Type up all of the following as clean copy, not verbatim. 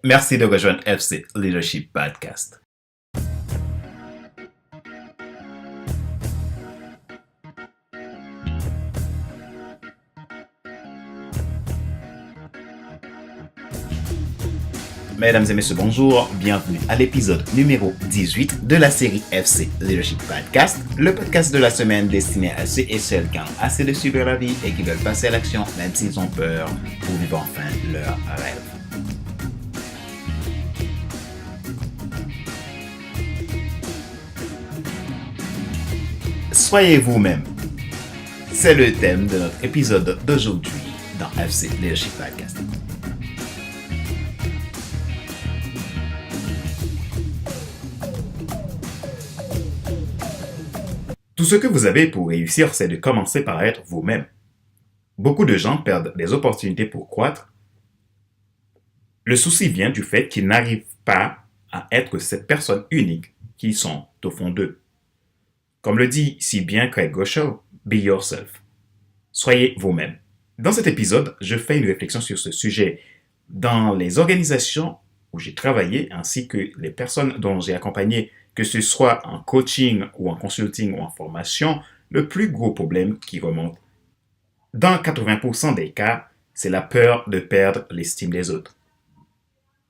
Merci de rejoindre FC Leadership Podcast. Mesdames et messieurs, bonjour. Bienvenue à l'épisode numéro 18 de la série FC Leadership Podcast, le podcast de la semaine destiné à ceux et celles qui ont assez de subir la vie et qui veulent passer à l'action même s'ils ont peur pour vivre enfin leur rêve. Soyez vous-même. C'est le thème de notre épisode d'aujourd'hui dans FC Leadership Podcast. Tout ce que vous avez pour réussir, c'est de commencer par être vous-même. Beaucoup de gens perdent des opportunités pour croître. Le souci vient du fait qu'ils n'arrivent pas à être cette personne unique qu'ils sont au fond d'eux. Comme le dit si bien Craig Groeschel, be yourself. Soyez vous-même. Dans cet épisode, je fais une réflexion sur ce sujet. Dans les organisations où j'ai travaillé, ainsi que les personnes dont j'ai accompagné, que ce soit en coaching ou en consulting ou en formation, le plus gros problème qui remonte, dans 80% des cas, c'est la peur de perdre l'estime des autres.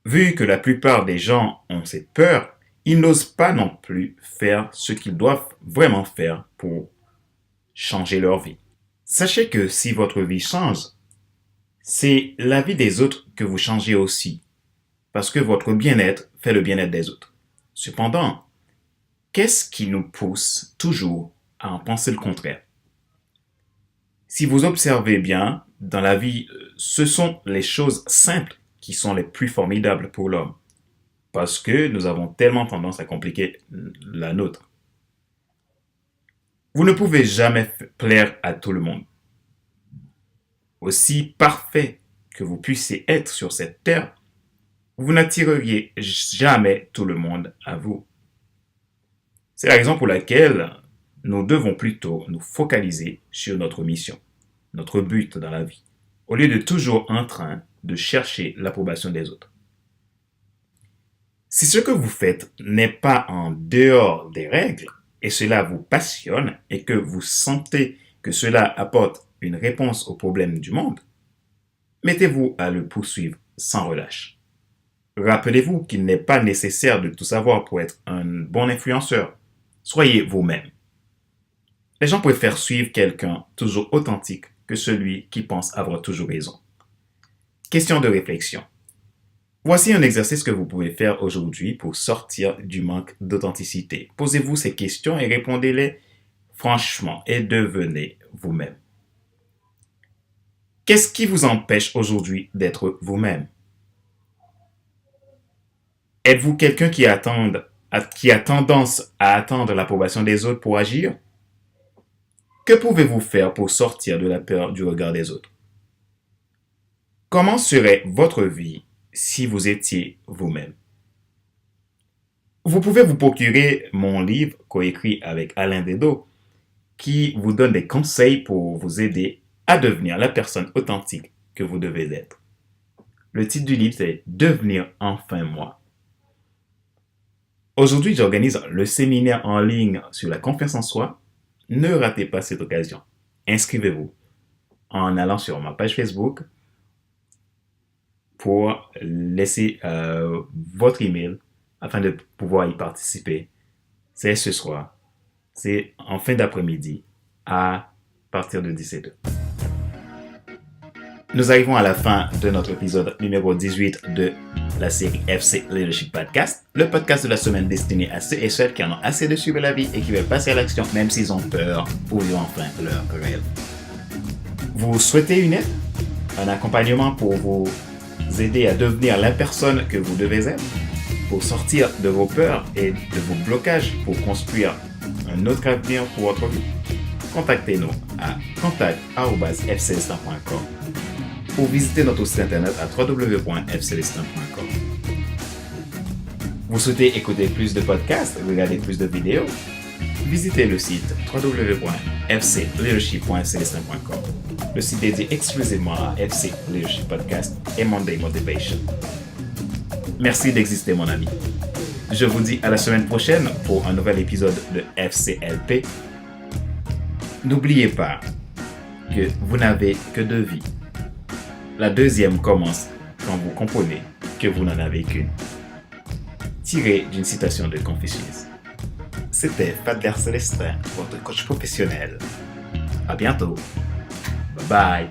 Vu que la plupart des gens ont cette peur, ils n'osent pas non plus faire ce qu'ils doivent vraiment faire pour changer leur vie. Sachez que si votre vie change, c'est la vie des autres que vous changez aussi, parce que votre bien-être fait le bien-être des autres. Cependant, qu'est-ce qui nous pousse toujours à en penser le contraire? Si vous observez bien, dans la vie, ce sont les choses simples qui sont les plus formidables pour l'homme, parce que nous avons tellement tendance à compliquer la nôtre. Vous ne pouvez jamais plaire à tout le monde. Aussi parfait que vous puissiez être sur cette terre, vous n'attireriez jamais tout le monde à vous. C'est la raison pour laquelle nous devons plutôt nous focaliser sur notre mission, notre but dans la vie, au lieu de toujours en train de chercher l'approbation des autres. Si ce que vous faites n'est pas en dehors des règles, et cela vous passionne, et que vous sentez que cela apporte une réponse aux problèmes du monde, mettez-vous à le poursuivre sans relâche. Rappelez-vous qu'il n'est pas nécessaire de tout savoir pour être un bon influenceur. Soyez vous-même. Les gens préfèrent suivre quelqu'un toujours authentique que celui qui pense avoir toujours raison. Question de réflexion. Voici un exercice que vous pouvez faire aujourd'hui pour sortir du manque d'authenticité. Posez-vous ces questions et répondez-les franchement et devenez vous-même. Qu'est-ce qui vous empêche aujourd'hui d'être vous-même? Êtes-vous quelqu'un qui a tendance à attendre l'approbation des autres pour agir? Que pouvez-vous faire pour sortir de la peur du regard des autres? Comment serait votre vie si vous étiez vous-même? Vous pouvez vous procurer mon livre coécrit avec Alain Dedo qui vous donne des conseils pour vous aider à devenir la personne authentique que vous devez être. Le titre du livre, c'est « Devenir enfin moi ». Aujourd'hui, j'organise le séminaire en ligne sur la confiance en soi. Ne ratez pas cette occasion. Inscrivez-vous en allant sur ma page Facebook pour laisser votre email afin de pouvoir y participer. C'est ce soir. C'est en fin d'après-midi à partir de 17h. Nous arrivons à la fin de notre épisode numéro 18 de la série FC Leadership Podcast, le podcast de la semaine destiné à ceux et celles qui en ont assez de suivre la vie et qui veulent passer à l'action même s'ils ont peur pour vivre enfin leur rêve. Vous souhaitez une aide, un accompagnement pour vous aider à devenir la personne que vous devez être, pour sortir de vos peurs et de vos blocages pour construire un autre avenir pour votre vie? Contactez-nous à contact@fcelestin.com ou visitez notre site internet à www.fcelestin.com. Vous souhaitez écouter plus de podcasts, regarder plus de vidéos? Visitez le site www.fcleadership.celestin.com, le site dédié exclusivement à FC Leadership Podcast et Monday Motivation. Merci d'exister, mon ami. Je vous dis à la semaine prochaine pour un nouvel épisode de FCLP. N'oubliez pas que vous n'avez que deux vies. La deuxième commence quand vous comprenez que vous n'en avez qu'une. Tiré d'une citation de Confucius. C'était Fadler Célestin, votre coach professionnel. À bientôt. Bye bye.